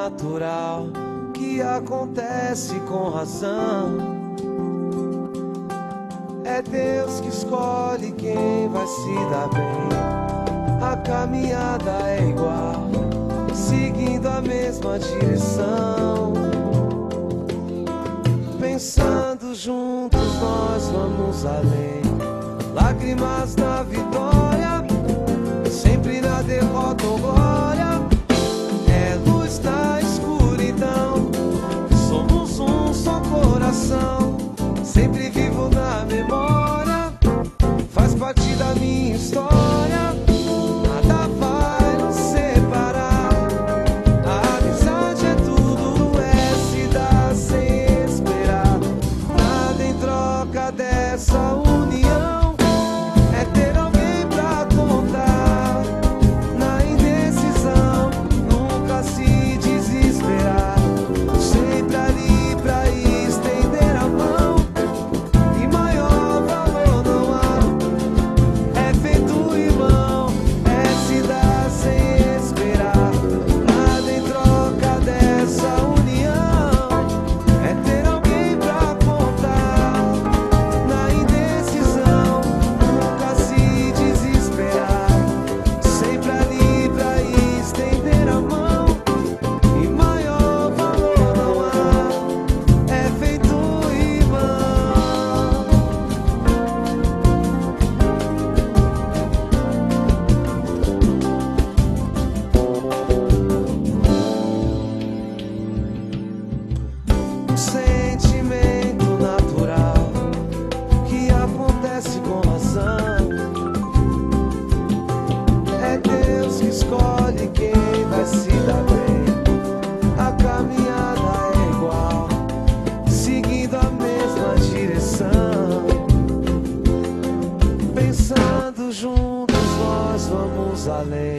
natural que acontece com razão. É Deus que escolhe quem vai se dar bem. A caminhada é igual, seguindo a mesma direção. Pensando juntos nós vamos além. Lágrimas na vitória, sempre na derrota ou glória. É luz na escuridão, somos um só coração. Sempre vivo na memória, faz parte da minha história. Nada vai nos separar. A amizade é tudo, é se dar sem esperar. Nada em troca dessa união, é ter alguém pra contar. Na indecisão, nunca se desesperar. Sempre ali pra estender a mão. E maior valor não há. É feito irmão, é se dar sem esperar. Nada em troca dessa união, é ter alguém pra contar. Na indecisão, nunca se desesperar. Sempre ali pra estender a mão. E maior valor não há. É feito irmão. Um sentimento natural que acontece com razão. É Deus que escolhe quem vai se dar bem. A caminhada é igual, seguindo a mesma direção. Pensando juntos nós vamos além.